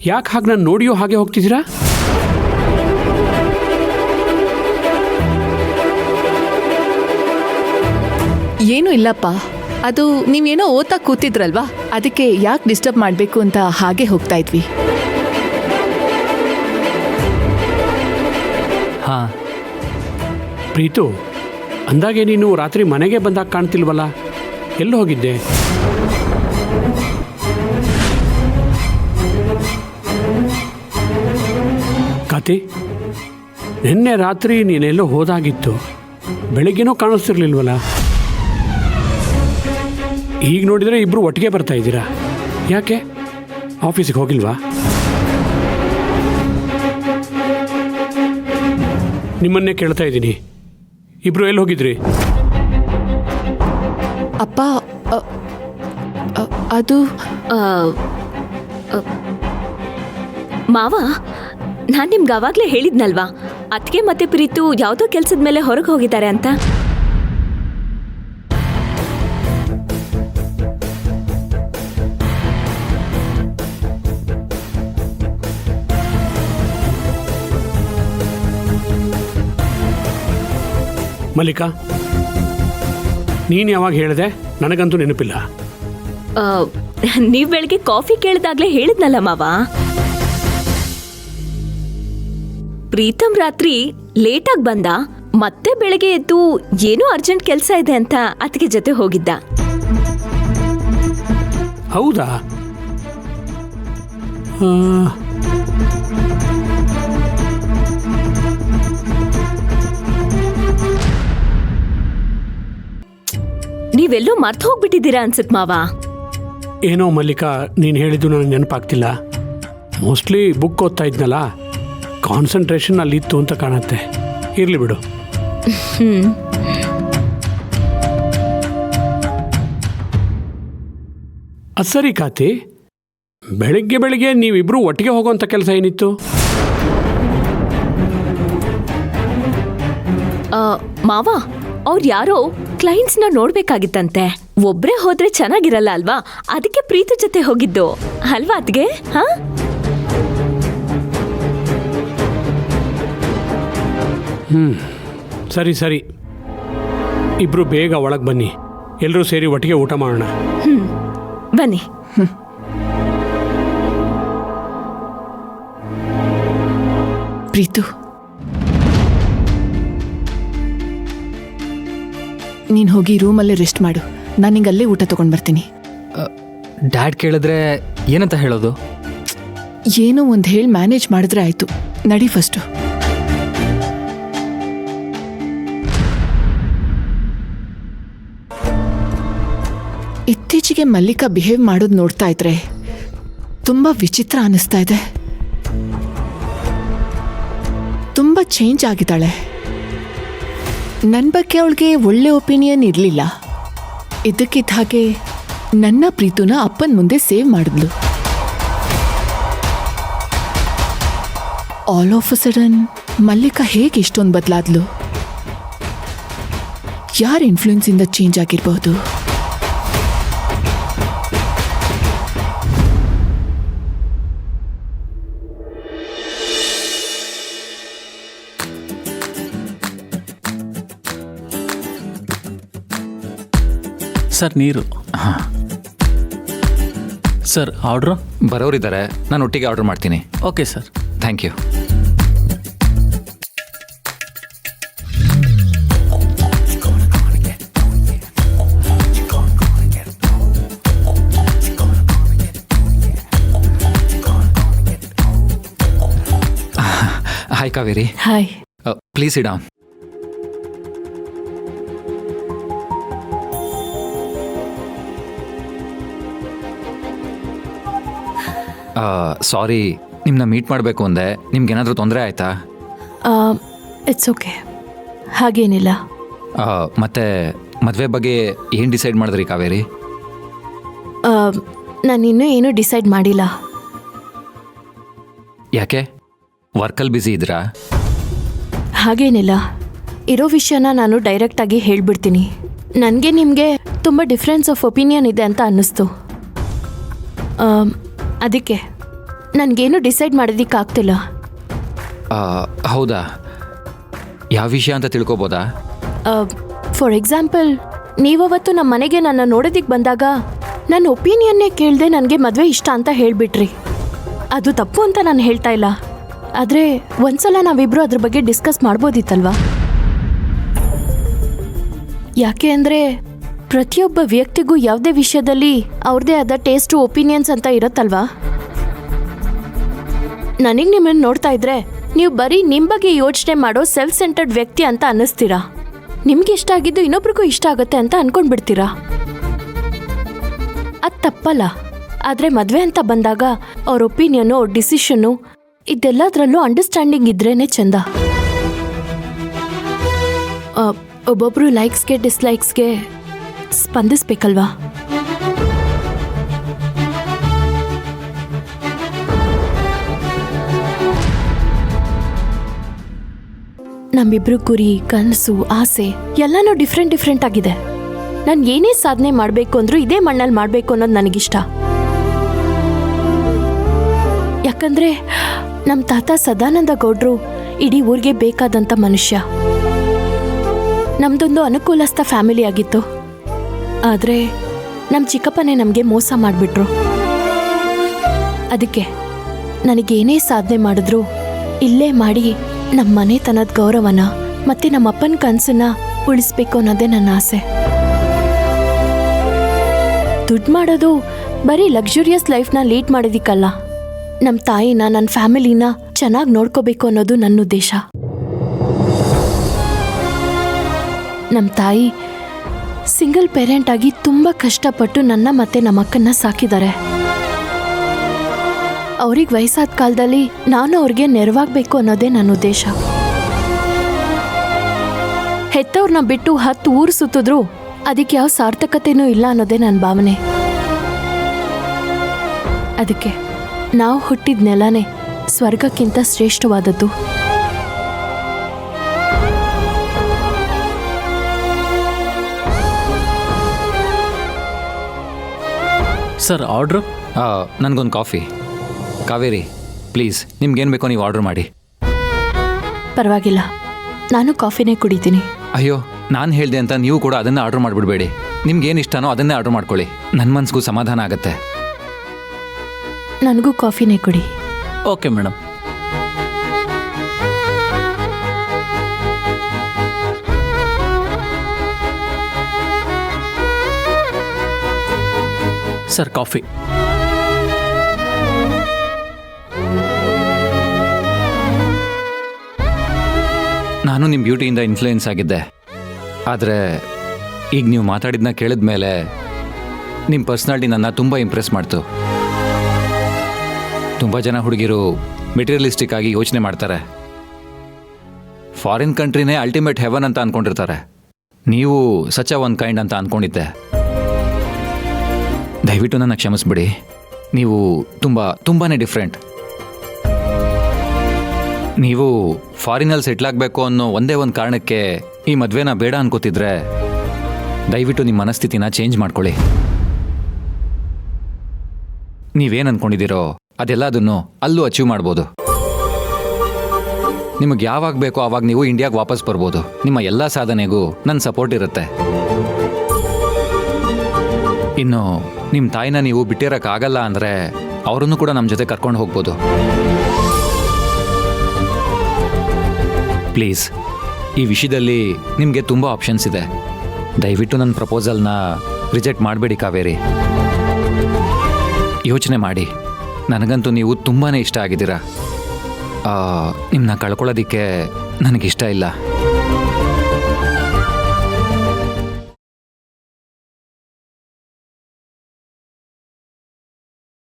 ಯಾಕೆ ಹಾಗೆ ನಾನು ನೋಡಿಯೋ ಹಾಗೆ ಹೋಗ್ತಿದ್ದೀರಾ? ಏನೂ ಇಲ್ಲಪ್ಪ, ಅದು ನೀವೇನೋ ಓದ್ತಾ ಕೂತಿದ್ರಲ್ವಾ, ಅದಕ್ಕೆ ಯಾಕೆ ಡಿಸ್ಟರ್ಬ್ ಮಾಡಬೇಕು ಅಂತ ಹಾಗೆ ಹೋಗ್ತಾ ಇದ್ವಿ. ಹಾಂ. ಪ್ರೀತು, ಅಂದಾಗೆ ನೀನು ರಾತ್ರಿ ಮನೆಗೆ ಬಂದಾಗ ಕಾಣ್ತಿಲ್ವಲ್ಲ, ಎಲ್ಲಿ ಹೋಗಿದ್ದೆ? ಕಾತಿ, ನಿನ್ನೆ ರಾತ್ರಿ ನೀನೆಲ್ಲೋ ಹೋದಾಗಿತ್ತು, ಬೆಳಗ್ಗೆನೂ ಕಾಣಿಸ್ತಿರ್ಲಿಲ್ವಲ್ಲ. ಈಗ ನೋಡಿದರೆ ಇಬ್ಬರು ಒಟ್ಟಿಗೆ ಬರ್ತಾ ಇದ್ದೀರಾ, ಯಾಕೆ? ಆಫೀಸಿಗೆ ಹೋಗಿಲ್ವಾ? ನಿಮ್ಮನ್ನೇ ಕೇಳ್ತಾ ಇದ್ದೀನಿ, ಇಬ್ರು ಎಲ್ಲಿ ಹೋಗಿದ್ರಿ? ಅಪ್ಪ, ಅದು ಮಾವ, ನಾನು ನಿಮ್ಗೆ ಅವಾಗಲೇ ಹೇಳಿದ್ನಲ್ವಾ, ಅತ್ತಿಗೆ ಮತ್ತೆ ಪ್ರೀತು ಯಾವುದೋ ಕೆಲಸದ ಮೇಲೆ ಹೊರಗೆ ಹೋಗಿದ್ದಾರೆ ಅಂತ. ಮಲ್ಲಿಕಾ, ನೀನು ಯಾವಾಗ ಹೇಳಿದೆ? ನನಗಂತೂ ನೆನಪಿಲ್ಲ. ನೀವು ಬೆಳಗ್ಗೆ ಕಾಫಿ ಕೇಳಿದಾಗಲೇ ಹೇಳಿದ್ನಲ್ಲ ಮಾವ. ಪ್ರೀತಮ್ ರಾತ್ರಿ ಲೇಟಾಗಿ ಬಂದ, ಮತ್ತೆ ಬೆಳಗ್ಗೆ ಎದ್ದು ಏನೋ ಅರ್ಜೆಂಟ್ ಕೆಲಸ ಇದೆ ಅಂತ ಅತ್ತಿಗೆ ಜೊತೆ ಹೋಗಿದ್ದ. ಹೌದಾ? ನೀವೆಲ್ಲೋ ಮರ್ತು ಹೋಗ್ಬಿಟ್ಟಿದ್ದೀರಾ ಅನ್ಸುತ್ತೆ ಮಾವ. ಏನೋ ಮಲ್ಲಿಕಾ, ನೀನು ಹೇಳಿದ್ದು ನನಗೆ ನೆನಪಾಗ್ತಿಲ್ಲ. ಮೋಸ್ಟ್ಲಿ ಬುಕ್ ಓದ್ತಾ ಇದ್ನಲ್ಲ, ಕಾನ್ಸಂಟ್ರೇಷನ್ ಅಲ್ಲಿತ್ತು ಅಂತ ಕಾಣುತ್ತೆ. ಇರಲಿ ಬಿಡು. ಅದು ಸರಿ ಕಾತಿ, ಬೆಳಗ್ಗೆ ಬೆಳಿಗ್ಗೆ ನೀವಿಬ್ರು ಒಟ್ಟಿಗೆ ಹೋಗೋವಂಥ ಕೆಲಸ ಏನಿತ್ತು? ಮಾವ, ಅವ್ರು ಯಾರೋ ಕ್ಲೈಂಟ್ಸ್ನ ನೋಡ್ಬೇಕಾಗಿತ್ತಂತೆ. ಒಬ್ರೇ ಹೋದ್ರೆ ಚೆನ್ನಾಗಿರಲ್ಲ ಅಲ್ವಾ, ಅದಕ್ಕೆ ಪ್ರೀತಿ ಜೊತೆ ಹೋಗಿದ್ದು ಅಲ್ವಾ ಅದ್ಗೆ? ಹಾ, ಸರಿ ಸರಿ, ಇಬ್ರು ಬೇಗ ಒಳಗೆ ಬನ್ನಿ, ಎಲ್ಲರೂ ಸೇರಿ ಒಟ್ಟಿಗೆ ಊಟ ಮಾಡೋಣ. ಬನ್ನಿ. ಪ್ರೀತು, ನೀನು ಹೋಗಿ ರೂಮಲ್ಲೇ ರೆಸ್ಟ್ ಮಾಡು, ನಾನು ನಿಂಗೆ ಅಲ್ಲೇ ಊಟ ತೊಗೊಂಡು ಬರ್ತೀನಿ. ಡ್ಯಾಡ್ ಕೇಳಿದ್ರೆ ಏನಂತ ಹೇಳೋದು? ಏನೋ ಒಂದು ಹೇಳಿ ಮ್ಯಾನೇಜ್ ಮಾಡಿದ್ರೆ ಆಯಿತು. ನಡಿ ಫಸ್ಟು. ಇತ್ತೀಚೆಗೆ ಮಲ್ಲಿಕಾ ಬಿಹೇವ್ ಮಾಡೋದು ನೋಡ್ತಾ ಇದ್ರೆ ತುಂಬ ವಿಚಿತ್ರ ಅನ್ನಿಸ್ತಾ ಇದೆ. ತುಂಬ ಚೇಂಜ್ ಆಗಿದ್ದಾಳೆ. ನನ್ನ ಬಗ್ಗೆ ಅವಳಿಗೆ ಒಳ್ಳೆ ಒಪಿನಿಯನ್ ಇರಲಿಲ್ಲ. ಇದಕ್ಕಿದ್ದ ಹಾಗೆ ನನ್ನ ಪ್ರೀತುನ ಅಪ್ಪನ ಮುಂದೆ ಸೇವ್ ಮಾಡಿದ್ಲು. All of a sudden Mallika ಹೇಗೆ ಇಷ್ಟೊಂದು ಬದಲಾದ್ಲು? ಯಾರ ಇನ್ಫ್ಲೂಯೆನ್ಸಿಂದ ಚೇಂಜ್ ಆಗಿರಬಹುದು? ಸರ್, ನೀರು. ಹಾಂ ಸರ್, ಆರ್ಡ್ರು? ಬರೋರಿದ್ದಾರೆ, ನಾನು ಒಟ್ಟಿಗೆ ಆರ್ಡರ್ ಮಾಡ್ತೀನಿ. Okay sir. Thank you. Hi Kaveri. Hi. Please sit down. Sorry, ನಿಮ್ಮನ್ನ ಮೀಟ್ ಮಾಡಬೇಕು ಅಂದೆ. ನಿಮ್ಗೇನಾದರೂ ತೊಂದರೆ ಆಯಿತಾ? ಇಟ್ಸ್ ಓಕೆ, ಹಾಗೇನಿಲ್ಲ. ಮತ್ತೆ ಮದುವೆ ಬಗ್ಗೆ ಏನು ಡಿಸೈಡ್ ಮಾಡಿದ್ರಿ ಕಾವೇರಿ? ನಾನಿನ್ನೂ ಏನೂ ಡಿಸೈಡ್ ಮಾಡಿಲ್ಲ. ಯಾಕೆ, ವರ್ಕಲ್ಲಿ ಬ್ಯುಸಿ ಇದ್ರಾ? ಹಾಗೇನಿಲ್ಲ, ಇರೋ ವಿಷಯನ ನಾನು ಡೈರೆಕ್ಟಾಗಿ ಹೇಳ್ಬಿಡ್ತೀನಿ. ನನಗೆ ನಿಮಗೆ ತುಂಬ ಡಿಫ್ರೆನ್ಸ್ ಆಫ್ ಒಪಿನಿಯನ್ ಇದೆ ಅಂತ ಅನ್ನಿಸ್ತು, ಅದಕ್ಕೆ ನನಗೇನು ಡಿಸೈಡ್ ಮಾಡೋದಕ್ಕಾಗ್ತಿಲ್ಲ. ಹೌದಾ, ಯಾವ ವಿಷಯ ಅಂತ ತಿಳ್ಕೊಬೋದಾ? ಫಾರ್ ಎಕ್ಸಾಂಪಲ್, ನೀವವತ್ತು ನಮ್ಮ ಮನೆಗೆ ನನ್ನ ನೋಡೋದಕ್ಕೆ ಬಂದಾಗ ನನ್ನ ಒಪಿನಿಯನ್ನೇ ಕೇಳದೆ ನನಗೆ ಮದುವೆ ಇಷ್ಟ ಅಂತ ಹೇಳಿಬಿಟ್ರಿ. ಅದು ತಪ್ಪು ಅಂತ ನಾನು ಹೇಳ್ತಾ ಇಲ್ಲ, ಆದರೆ ಒಂದ್ಸಲ ನಾವಿಬ್ಬರು ಅದ್ರ ಬಗ್ಗೆ ಡಿಸ್ಕಸ್ ಮಾಡ್ಬೋದಿತ್ತಲ್ವಾ? ಯಾಕೆ ಅಂದರೆ ಪ್ರತಿಯೊಬ್ಬ ವ್ಯಕ್ತಿಗೂ ಯಾವುದೇ ವಿಷಯದಲ್ಲಿ ಅವ್ರದ್ದೇ ಆದ ಟೇಸ್ಟು ಒಪಿನಿಯನ್ಸ್ ಅಂತ ಇರುತ್ತಲ್ವಾ? ನನಗೆ ನಿಮ್ಮನ್ನು ನೋಡ್ತಾ ಇದ್ರೆ ನೀವು ಬರೀ ನಿಮ್ಮ ಬಗ್ಗೆ ಯೋಚನೆ ಮಾಡೋ ಸೆಲ್ಫ್ ಸೆಂಟರ್ಡ್ ವ್ಯಕ್ತಿ ಅಂತ ಅನ್ನಿಸ್ತೀರಾ. ನಿಮ್ಗೆ ಇಷ್ಟ ಆಗಿದ್ದು ಇನ್ನೊಬ್ರಿಗೂ ಇಷ್ಟ ಆಗುತ್ತೆ ಅಂತ ಅನ್ಕೊಂಡ್ಬಿಡ್ತೀರಾ. ಅದು ತಪ್ಪಲ್ಲ. ಆದರೆ ಮದುವೆ ಅಂತ ಬಂದಾಗ ಅವ್ರ ಒಪಿನಿಯನು, ಅವ್ರ ಡಿಸಿಷನ್ನು ಇದೆಲ್ಲದರಲ್ಲೂ ಅಂಡರ್ಸ್ಟ್ಯಾಂಡಿಂಗ್ ಇದ್ರೇನೆ ಚಂದ. ಒಬ್ಬೊಬ್ರು ಲೈಕ್ಸ್ಗೆ ಡಿಸ್ಲೈಕ್ಸ್ಗೆ ಸ್ಪಂದಿಸ್ಬೇಕಲ್ವಾ? ನಮ್ಮಿಬ್ರು ಗುರಿ, ಕನಸು, ಆಸೆ ಎಲ್ಲನೂ ಡಿಫ್ರೆಂಟ್ ಆಗಿದೆ. ನಾನು ಏನೇ ಸಾಧನೆ ಮಾಡಬೇಕು ಅಂದ್ರೂ ಇದೇ ಮಣ್ಣಲ್ಲಿ ಮಾಡಬೇಕು ಅನ್ನೋದು ನನಗಿಷ್ಟ. ಯಾಕಂದ್ರೆ ನಮ್ಮ ತಾತ ಸದಾನಂದ ಗೌಡ್ರು ಇಡೀ ಊರಿಗೆ ಬೇಕಾದಂಥ ಮನುಷ್ಯ. ನಮ್ದೊಂದು ಅನುಕೂಲಸ್ಥ ಫ್ಯಾಮಿಲಿ ಆಗಿತ್ತು. ಆದರೆ ನಮ್ಮ ಚಿಕ್ಕಪ್ಪನೇ ನಮಗೆ ಮೋಸ ಮಾಡಿಬಿಟ್ರು. ಅದಕ್ಕೆ ನನಗೇನೇ ಸಾಧನೆ ಮಾಡಿದ್ರು ಇಲ್ಲೇ ಮಾಡಿ ನಮ್ಮ ಮನೆತನದ ಗೌರವನ ಮತ್ತೆ ನಮ್ಮಪ್ಪನ ಕನಸನ್ನ ಉಳಿಸ್ಬೇಕು ಅನ್ನೋದೇ ನನ್ನ ಆಸೆ. ದುಡ್ಡು ಮಾಡೋದು ಬರೀ ಲಕ್ಸುರಿಯಸ್ ಲೈಫ್ನ ಲೀಡ್ ಮಾಡೋದಿಕ್ಕಲ್ಲ, ನಮ್ಮ ತಾಯಿನ, ನನ್ನ ಫ್ಯಾಮಿಲಿನ ಚೆನ್ನಾಗಿ ನೋಡ್ಕೋಬೇಕು ಅನ್ನೋದು ನನ್ನ ಉದ್ದೇಶ. ನಮ್ಮ ತಾಯಿ ಸಿಂಗಲ್ ಪೇರೆಂಟ್ ಆಗಿ ತುಂಬ ಕಷ್ಟಪಟ್ಟು ನನ್ನ ಮತ್ತೆ ನಮ್ಮ ಅಕ್ಕನ್ನ ಸಾಕಿದ್ದಾರೆ. ಅವ್ರಿಗೆ ವಯಸ್ಸಾದ ಕಾಲದಲ್ಲಿ ನಾನು ಅವ್ರಿಗೆ ನೆರವಾಗಬೇಕು ಅನ್ನೋದೇ ನನ್ನ ಉದ್ದೇಶ. ಹೆತ್ತವ್ರನ್ನ ಬಿಟ್ಟು 10 ಊರು ಸುತ್ತಿದ್ರು ಅದಕ್ಕೆ ಯಾವ ಸಾರ್ಥಕತೆನೂ ಇಲ್ಲ ಅನ್ನೋದೇ ನನ್ನ ಭಾವನೆ. ಅದಕ್ಕೆ ನಾವು ಹುಟ್ಟಿದ ನೆಲನೇ ಸ್ವರ್ಗಕ್ಕಿಂತ ಶ್ರೇಷ್ಠವಾದದ್ದು. Sir, order? ನನಗೊಂದು ಕಾಫಿ. ಕಾವೇರಿ, ಪ್ಲೀಸ್, ನಿಮ್ಗೇನು ಬೇಕೋ ನೀವು ಆರ್ಡ್ರ್ ಮಾಡಿ. ಪರವಾಗಿಲ್ಲ, ನಾನು ಕಾಫಿನೇ ಕುಡಿತೀನಿ. ಅಯ್ಯೋ, ನಾನು ಹೇಳಿದೆ ಅಂತ ನೀವು ಕೂಡ ಅದನ್ನೇ ಆರ್ಡ್ರ್ ಮಾಡಿಬಿಡ್ಬೇಡಿ. ನಿಮ್ಗೇನು ಇಷ್ಟನೋ ಅದನ್ನೇ ಆರ್ಡ್ರ್ ಮಾಡ್ಕೊಳ್ಳಿ. ನನ್ನ ಮನಸ್ಸಿಗೂ ಸಮಾಧಾನ ಆಗುತ್ತೆ. ನನಗೂ ಕಾಫಿನೇ ಕುಡಿ. Okay madam. Sir, coffee. ನಾನು ನಿಮ್ಮ ಬ್ಯೂಟಿಯಿಂದ ಇನ್ಫ್ಲೂಯೆನ್ಸ್ ಆಗಿದ್ದೆ. ಆದರೆ ಈಗ ನೀವು ಮಾತಾಡಿದ್ನ ಕೇಳಿದ ಮೇಲೆ ನಿಮ್ಮ ಪರ್ಸ್ನಾಲಿಟಿ ನನ್ನ ತುಂಬ ಇಂಪ್ರೆಸ್ ಮಾಡ್ತು. ತುಂಬ ಜನ ಹುಡುಗಿರು ಮೆಟೀರಿಯಲಿಸ್ಟಿಕ್ ಆಗಿ ಯೋಚನೆ ಮಾಡ್ತಾರೆ. ಫಾರಿನ್ ಕಂಟ್ರಿನೇ ಅಲ್ಟಿಮೇಟ್ ಹೆವನ್ ಅಂತ ಅಂದ್ಕೊಂಡಿರ್ತಾರೆ. ನೀವು ಸಚ್ ಅ ಒನ್ ಕೈಂಡ್ ಅಂತ ಅಂದ್ಕೊಂಡಿದ್ದೆ. ದಯವಿಟ್ಟು ನನ್ನ ಕ್ಷಮಿಸ್ಬಿಡಿ. ನೀವು ತುಂಬಾ ಡಿಫ್ರೆಂಟ್. ನೀವು ಫಾರಿನಲ್ಲಿ ಸೆಟ್ಲ್ ಆಗಬೇಕು ಅನ್ನೋ ಒಂದೇ ಒಂದು ಕಾರಣಕ್ಕೆ ಈ ಮದುವೆನ ಬೇಡ ಅನ್ಕೋತಿದ್ರೆ ದಯವಿಟ್ಟು ನಿಮ್ಮ ಮನಸ್ಥಿತಿನ ಚೇಂಜ್ ಮಾಡ್ಕೊಳ್ಳಿ. ನೀವೇನು ಅಂದ್ಕೊಂಡಿದ್ದೀರೋ ಅದೆಲ್ಲದನ್ನು ಅಲ್ಲೂ ಅಚೀವ್ ಮಾಡ್ಬೋದು. ನಿಮಗೆ ಯಾವಾಗ ಬೇಕೋ ಆವಾಗ ನೀವು ಇಂಡಿಯಾಗೆ ವಾಪಸ್ ಬರ್ಬೋದು. ನಿಮ್ಮ ಎಲ್ಲ ಸಾಧನೆಗೂ ನನ್ನ ಸಪೋರ್ಟ್ ಇರುತ್ತೆ. ಇನ್ನು ನಿಮ್ಮ ತಾಯಿನ ನೀವು ಬಿಟ್ಟಿರೋಕ್ಕಾಗಲ್ಲ ಅಂದರೆ ಅವರನ್ನು ಕೂಡ ನಮ್ಮ ಜೊತೆ ಕರ್ಕೊಂಡು ಹೋಗ್ಬೋದು. ಪ್ಲೀಸ್, ಈ ವಿಷಯದಲ್ಲಿ ನಿಮಗೆ ತುಂಬ ಆಪ್ಷನ್ಸ್ ಇದೆ. ದಯವಿಟ್ಟು ನನ್ನ ಪ್ರಪೋಸಲ್ನ ರಿಜೆಕ್ಟ್ ಮಾಡಬೇಡಿ ಕಾವೇರಿ. ಯೋಚನೆ ಮಾಡಿ. ನನಗಂತೂ ನೀವು ತುಂಬಾ ಇಷ್ಟ ಆಗಿದ್ದೀರಾ. ನಿಮ್ಮನ್ನ ಕಳ್ಕೊಳ್ಳೋದಕ್ಕೆ ನನಗಿಷ್ಟ ಇಲ್ಲ.